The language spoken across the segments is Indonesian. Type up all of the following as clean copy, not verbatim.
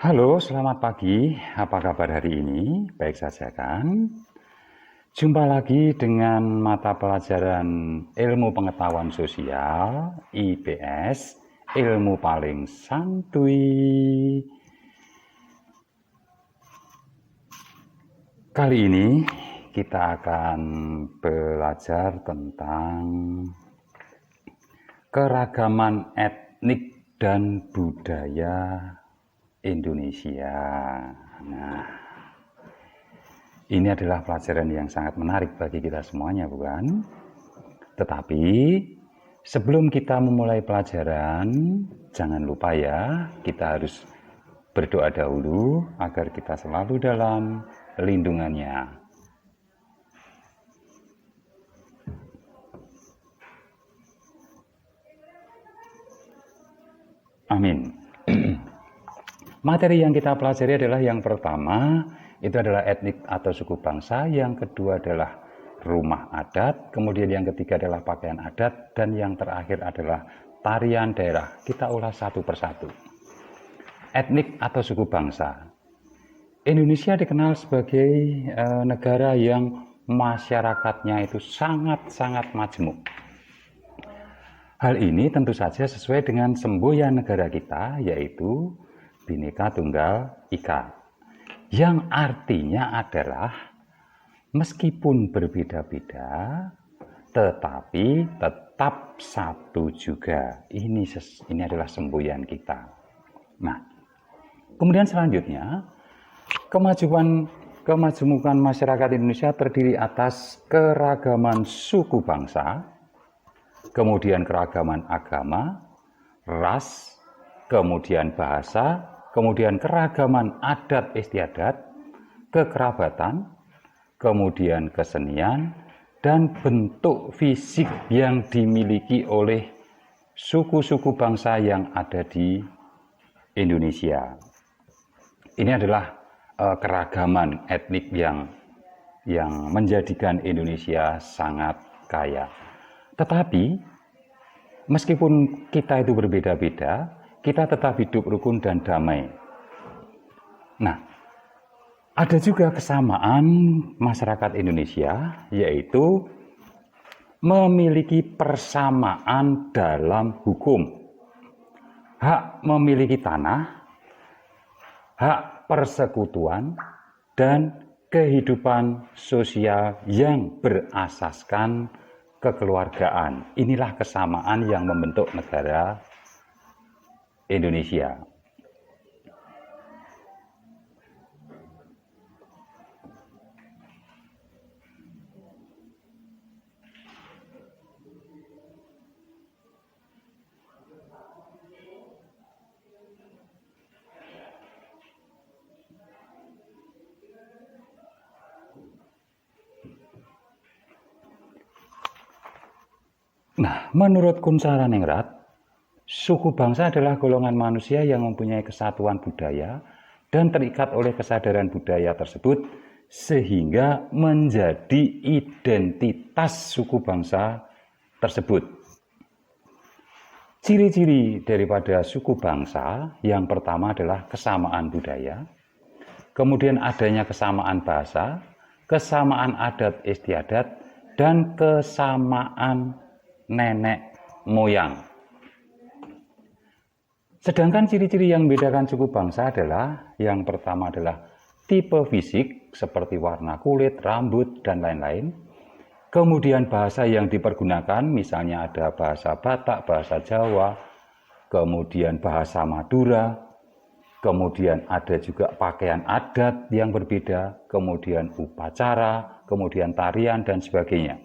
Halo, selamat pagi. Apa kabar hari ini? Baik saja kan? Jumpa lagi dengan mata pelajaran Ilmu Pengetahuan Sosial, IPS, ilmu paling santuy. Kali ini kita akan belajar tentang keragaman etnik dan budaya Indonesia. Nah, ini adalah pelajaran yang sangat menarik bagi kita semuanya, bukan? Tetapi sebelum kita memulai pelajaran, jangan lupa ya, kita harus berdoa dahulu agar kita selalu dalam lindungannya. Amin. Materi yang kita pelajari adalah yang pertama, itu adalah etnik atau suku bangsa, yang kedua adalah rumah adat, kemudian yang ketiga adalah pakaian adat, dan yang terakhir adalah tarian daerah. Kita ulas satu persatu. Etnik atau suku bangsa. Indonesia dikenal sebagai negara yang masyarakatnya itu sangat-sangat majemuk. Hal ini tentu saja sesuai dengan semboyan negara kita, yaitu Bhinneka Tunggal Ika, yang artinya adalah meskipun berbeda-beda, tetapi tetap satu juga. Ini adalah semboyan kita. Nah, kemudian selanjutnya, kemajemukan masyarakat Indonesia terdiri atas keragaman suku bangsa, kemudian keragaman agama, ras, kemudian bahasa, kemudian keragaman adat istiadat, kekerabatan, kemudian kesenian, dan bentuk fisik yang dimiliki oleh suku-suku bangsa yang ada di Indonesia. Ini adalah keragaman etnik yang menjadikan Indonesia sangat kaya. Tetapi meskipun kita itu berbeda-beda, kita tetap hidup rukun dan damai. Nah, ada juga kesamaan masyarakat Indonesia, yaitu memiliki persamaan dalam hukum. Hak memiliki tanah, hak persekutuan, dan kehidupan sosial yang berasaskan kekeluargaan. Inilah kesamaan yang membentuk negara Indonesia. Nah, menurut Kuncharaningrat, suku bangsa adalah golongan manusia yang mempunyai kesatuan budaya dan terikat oleh kesadaran budaya tersebut sehingga menjadi identitas suku bangsa tersebut. Ciri-ciri daripada suku bangsa yang pertama adalah kesamaan budaya, kemudian adanya kesamaan bahasa, kesamaan adat istiadat, dan kesamaan nenek moyang. Sedangkan ciri-ciri yang membedakan suku bangsa adalah yang pertama adalah tipe fisik seperti warna kulit, rambut, dan lain-lain. Kemudian bahasa yang dipergunakan, misalnya ada bahasa Batak, bahasa Jawa, kemudian bahasa Madura, kemudian ada juga pakaian adat yang berbeda, kemudian upacara, kemudian tarian, dan sebagainya.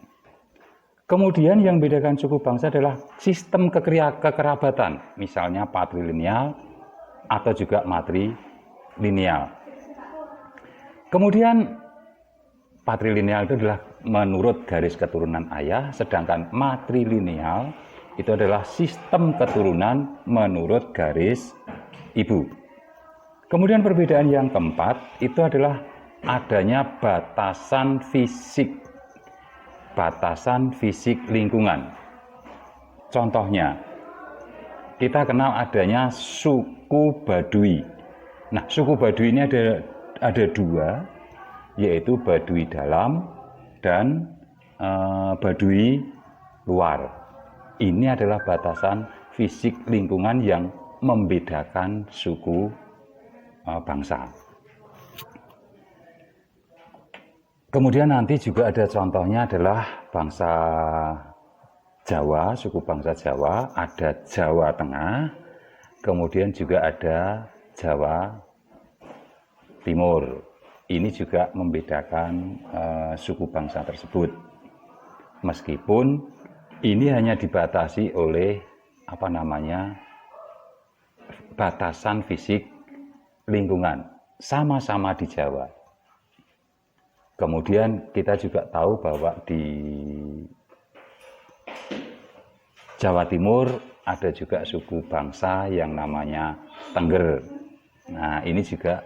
Kemudian yang membedakan suku bangsa adalah sistem kekerabatan, misalnya patrilineal atau juga matrilineal. Kemudian patrilineal itu adalah menurut garis keturunan ayah, sedangkan matrilineal itu adalah sistem keturunan menurut garis ibu. Kemudian perbedaan yang keempat itu adalah adanya batasan fisik lingkungan. Contohnya, kita kenal adanya suku Baduy. Nah, suku Baduy ini ada dua, yaitu Baduy dalam dan Baduy luar. Ini adalah batasan fisik lingkungan yang membedakan suku bangsa. Kemudian nanti juga ada contohnya adalah bangsa Jawa, suku bangsa Jawa, ada Jawa Tengah, kemudian juga ada Jawa Timur. Ini juga membedakan suku bangsa tersebut. Meskipun ini hanya dibatasi oleh batasan fisik lingkungan, sama-sama di Jawa. Kemudian kita juga tahu bahwa di Jawa Timur ada juga suku bangsa yang namanya Tengger. Nah, ini juga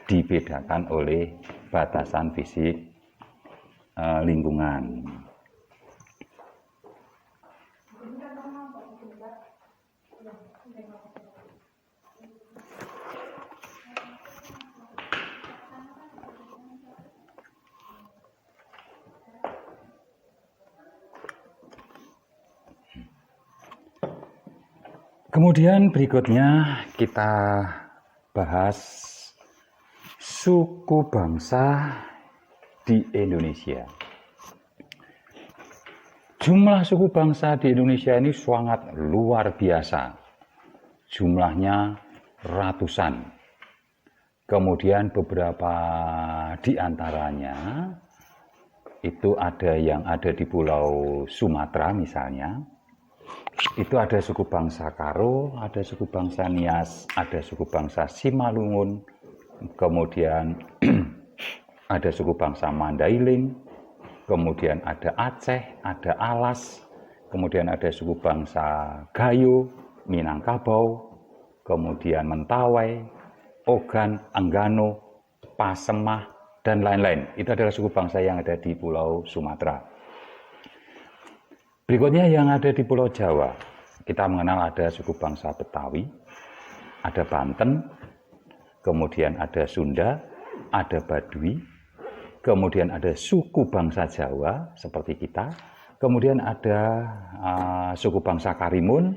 dibedakan oleh batasan fisik lingkungan. Kemudian berikutnya kita bahas suku bangsa di Indonesia. Jumlah suku bangsa di Indonesia ini sangat luar biasa. Jumlahnya ratusan. Kemudian beberapa di antaranya itu ada yang ada di Pulau Sumatera misalnya. Itu ada suku bangsa Karo, ada suku bangsa Nias, ada suku bangsa Simalungun, kemudian ada suku bangsa Mandailing, kemudian ada Aceh, ada Alas, kemudian ada suku bangsa Gayo, Minangkabau, kemudian Mentawai, Ogan, Anggano, Pasemah, dan lain-lain. Itu adalah suku bangsa yang ada di Pulau Sumatera. Berikutnya yang ada di Pulau Jawa, kita mengenal ada suku bangsa Betawi, ada Banten, kemudian ada Sunda, ada Baduy, kemudian ada suku bangsa Jawa seperti kita, kemudian ada suku bangsa Karimun,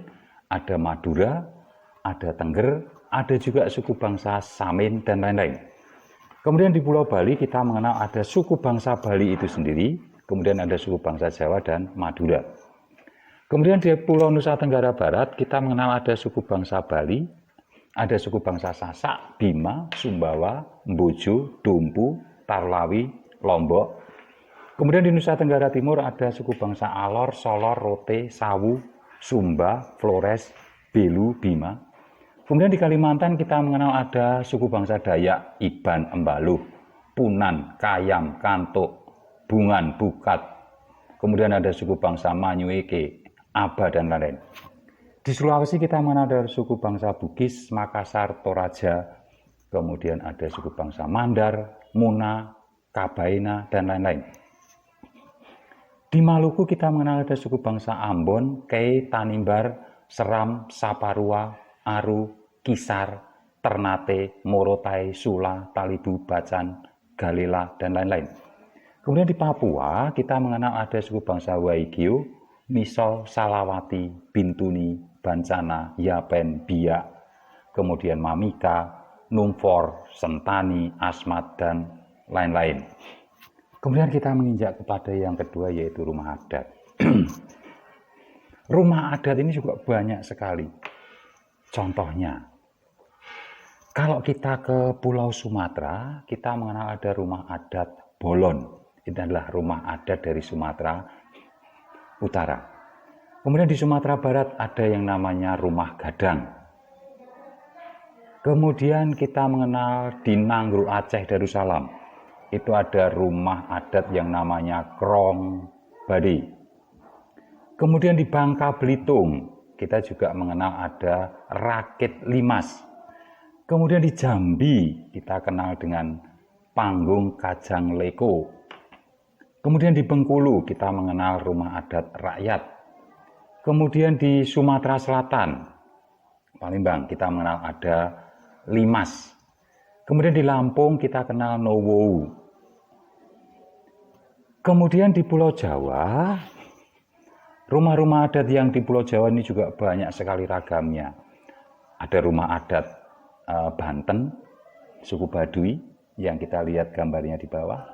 ada Madura, ada Tengger, ada juga suku bangsa Samin, dan lain-lain. Kemudian di Pulau Bali kita mengenal ada suku bangsa Bali itu sendiri, kemudian ada suku bangsa Jawa dan Madura. Kemudian di Pulau Nusa Tenggara Barat kita mengenal ada suku bangsa Bali, ada suku bangsa Sasak, Bima, Sumbawa, Mbojo, Dompu, Tarlawi, Lombok. Kemudian di Nusa Tenggara Timur ada suku bangsa Alor, Solor, Rote, Sawu, Sumba, Flores, Belu, Bima. Kemudian di Kalimantan kita mengenal ada suku bangsa Dayak, Iban, Embaluh, Punan, Kayam, Kantuk, Bungan, Bukat. Kemudian ada suku bangsa Manyueke, Aba, dan lain-lain. Di Sulawesi kita mengenal ada suku bangsa Bugis, Makassar, Toraja, kemudian ada suku bangsa Mandar, Muna, Kabaina, dan lain-lain. Di Maluku kita mengenal ada suku bangsa Ambon, Kei, Tanimbar, Seram, Saparua, Aru, Kisar, Ternate, Morotai, Sula, Talibu, Bacan, Galela, dan lain-lain. Kemudian di Papua kita mengenal ada suku bangsa Waigeo, Misol, Salawati, Bintuni, Bancana, Yapen, Biak, kemudian Mamika, Numfor, Sentani, Asmat, dan lain-lain. Kemudian kita menginjak kepada yang kedua yaitu rumah adat. Rumah adat ini juga banyak sekali. Contohnya, kalau kita ke Pulau Sumatera, kita mengenal ada rumah adat Bolon. Itu adalah rumah adat dari Sumatera Utara. Kemudian di Sumatera Barat ada yang namanya rumah gadang. Kemudian kita mengenal di Nanggro Aceh Darussalam. Itu ada rumah adat yang namanya Krong Bade. Kemudian di Bangka Belitung kita juga mengenal ada Rakit Limas. Kemudian di Jambi kita kenal dengan Panggung Kajang Leko. Kemudian di Bengkulu kita mengenal rumah adat rakyat. Kemudian di Sumatera Selatan, Palembang, kita mengenal ada Limas. Kemudian di Lampung kita kenal Nowo. Kemudian di Pulau Jawa, rumah-rumah adat yang di Pulau Jawa ini juga banyak sekali ragamnya. Ada rumah adat Banten, suku Baduy, yang kita lihat gambarnya di bawah.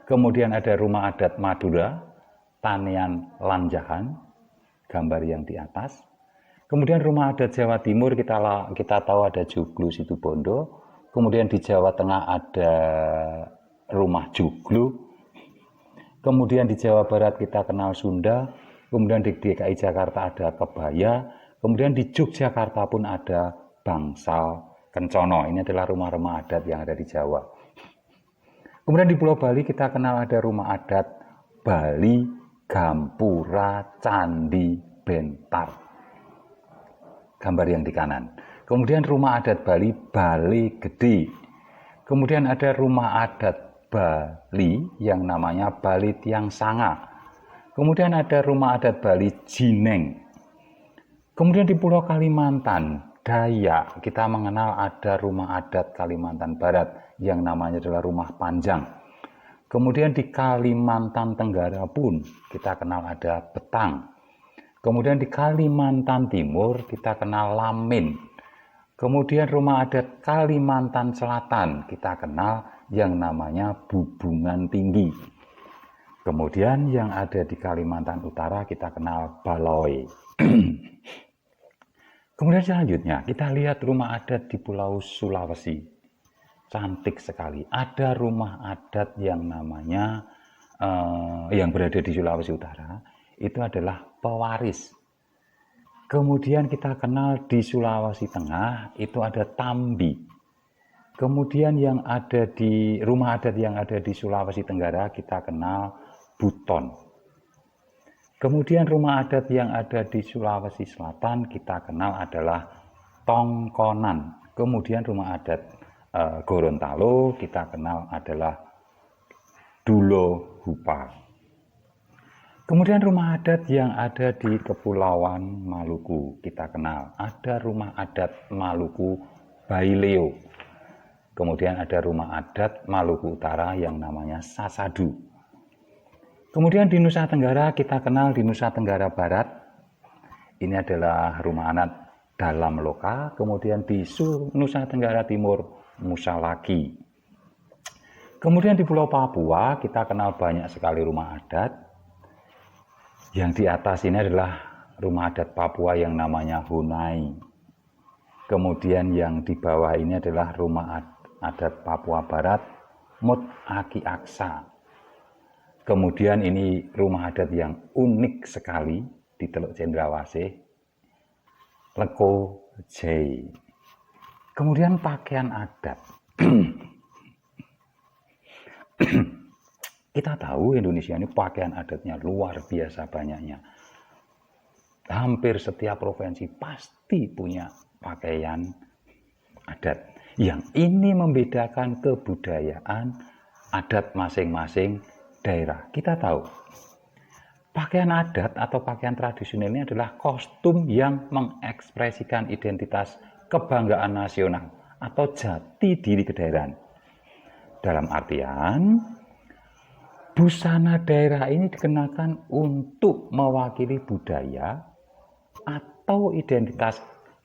Kemudian ada rumah adat Madura, Tanian Lanjahan, gambar yang di atas. Kemudian rumah adat Jawa Timur kita tahu ada Joglo Situbondo. Kemudian di Jawa Tengah ada rumah Joglo. Kemudian di Jawa Barat kita kenal Sunda. Kemudian di DKI Jakarta ada Kebaya. Kemudian di Yogyakarta pun ada Bangsal Kencono. Ini adalah rumah-rumah adat yang ada di Jawa. Kemudian di Pulau Bali kita kenal ada rumah adat Bali, Gampura, Candi, Bentar. Gambar yang di kanan. Kemudian rumah adat Bali, Bali Gede. Kemudian ada rumah adat Bali yang namanya Bali Tiang Sanga. Kemudian ada rumah adat Bali Jineng. Kemudian di Pulau Kalimantan, Dayak, kita mengenal ada rumah adat Kalimantan Barat yang namanya adalah Rumah Panjang. Kemudian di Kalimantan Tenggara pun kita kenal ada Betang. Kemudian di Kalimantan Timur kita kenal Lamin. Kemudian rumah adat Kalimantan Selatan kita kenal yang namanya Bubungan Tinggi. Kemudian yang ada di Kalimantan Utara kita kenal Baloi. Kemudian selanjutnya kita lihat rumah adat di Pulau Sulawesi. Cantik sekali. Ada rumah adat yang namanya yang berada di Sulawesi Utara itu adalah Pewaris. Kemudian kita kenal di Sulawesi Tengah itu ada Tambi. Kemudian yang ada di rumah adat yang ada di Sulawesi Tenggara kita kenal Buton. Kemudian rumah adat yang ada di Sulawesi Selatan kita kenal adalah Tongkonan. Kemudian rumah adat Gorontalo kita kenal adalah Dulo Hupa. Kemudian rumah adat yang ada di Kepulauan Maluku kita kenal. Ada rumah adat Maluku Baileo. Kemudian ada rumah adat Maluku Utara yang namanya Sasadu. Kemudian di Nusa Tenggara kita kenal di Nusa Tenggara Barat. Ini adalah rumah adat Dalam Loka. Kemudian di Nusa Tenggara Timur Musalaki. Kemudian di Pulau Papua kita kenal banyak sekali rumah adat. Yang di atas ini adalah rumah adat Papua yang namanya Hunai. Kemudian yang di bawah ini adalah rumah adat Papua Barat Mut Aki Aksa. Kemudian ini rumah adat yang unik sekali di Teluk Cendrawasih, Leko Jai. Kemudian pakaian adat. Kita tahu Indonesia ini pakaian adatnya luar biasa banyaknya. Hampir setiap provinsi pasti punya pakaian adat. Yang ini membedakan kebudayaan adat masing-masing daerah. Kita tahu pakaian adat atau pakaian tradisional ini adalah kostum yang mengekspresikan identitas kebanggaan nasional atau jati diri kedaerahan. Dalam artian busana daerah ini dikenakan untuk mewakili budaya atau identitas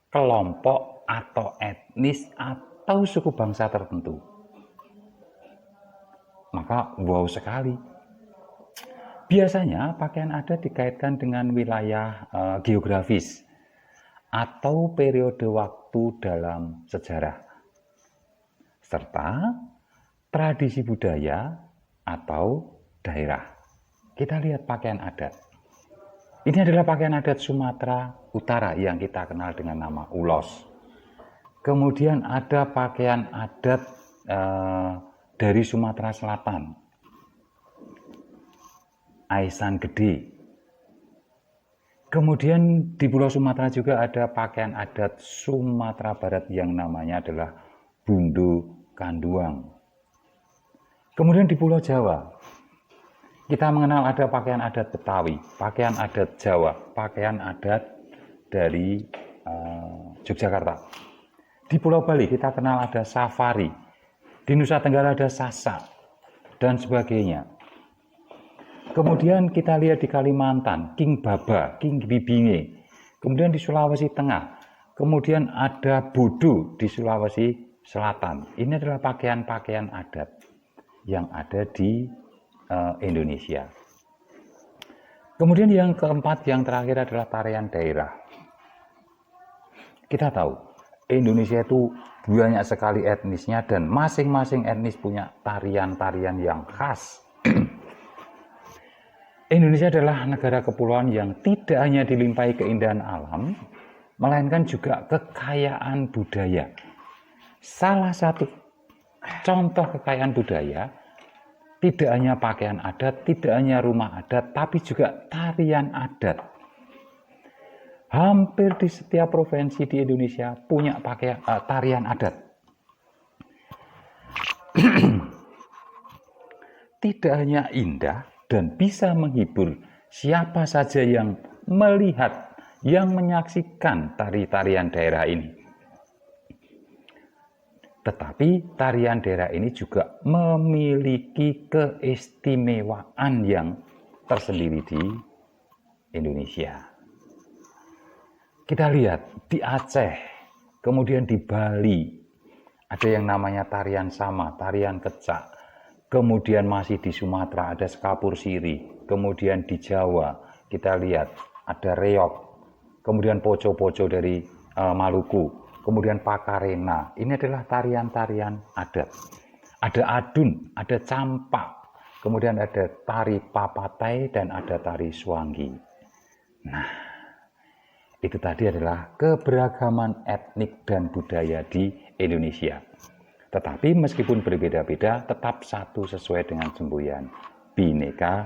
kelompok atau etnis atau suku bangsa tertentu. Maka wow sekali. Biasanya pakaian adat dikaitkan dengan wilayah geografis atau periode waktu dalam sejarah, serta tradisi budaya atau daerah. Kita lihat pakaian adat. Ini adalah pakaian adat Sumatera Utara yang kita kenal dengan nama ulos. Kemudian ada pakaian adat dari Sumatera Selatan, Aisan Gede. Kemudian di Pulau Sumatera juga ada pakaian adat Sumatera Barat yang namanya adalah Bundo Kanduang. Kemudian di Pulau Jawa kita mengenal ada pakaian adat Betawi, pakaian adat Jawa, pakaian adat dari Yogyakarta. Di Pulau Bali kita kenal ada safari, di Nusa Tenggara ada sasak, dan sebagainya. Kemudian kita lihat di Kalimantan, King Baba, King Bibinge. Kemudian di Sulawesi Tengah, kemudian ada Bodo di Sulawesi Selatan. Ini adalah pakaian-pakaian adat yang ada di Indonesia. Kemudian yang keempat, yang terakhir adalah tarian daerah. Kita tahu, Indonesia itu banyak sekali etnisnya dan masing-masing etnis punya tarian-tarian yang khas. Indonesia adalah negara kepulauan yang tidak hanya dilimpahi keindahan alam, melainkan juga kekayaan budaya. Salah satu contoh kekayaan budaya, tidak hanya pakaian adat, tidak hanya rumah adat, tapi juga tarian adat. Hampir di setiap provinsi di Indonesia punya tarian adat. Tidak hanya indah dan bisa menghibur siapa saja yang melihat, yang menyaksikan tari-tarian daerah ini. Tetapi tarian daerah ini juga memiliki keistimewaan yang tersendiri di Indonesia. Kita lihat di Aceh, kemudian di Bali, ada yang namanya tarian sama, tarian kecak. Kemudian masih di Sumatera ada skapur siri. Kemudian di Jawa kita lihat ada reog. Kemudian poco-poco dari Maluku. Kemudian pakarena, ini adalah tarian-tarian adat. Ada adun, ada campak, kemudian ada tari papatai dan ada tari suanggi. Nah, itu tadi adalah keberagaman etnik dan budaya di Indonesia. Tetapi meskipun berbeda-beda, tetap satu sesuai dengan semboyan, Bhinneka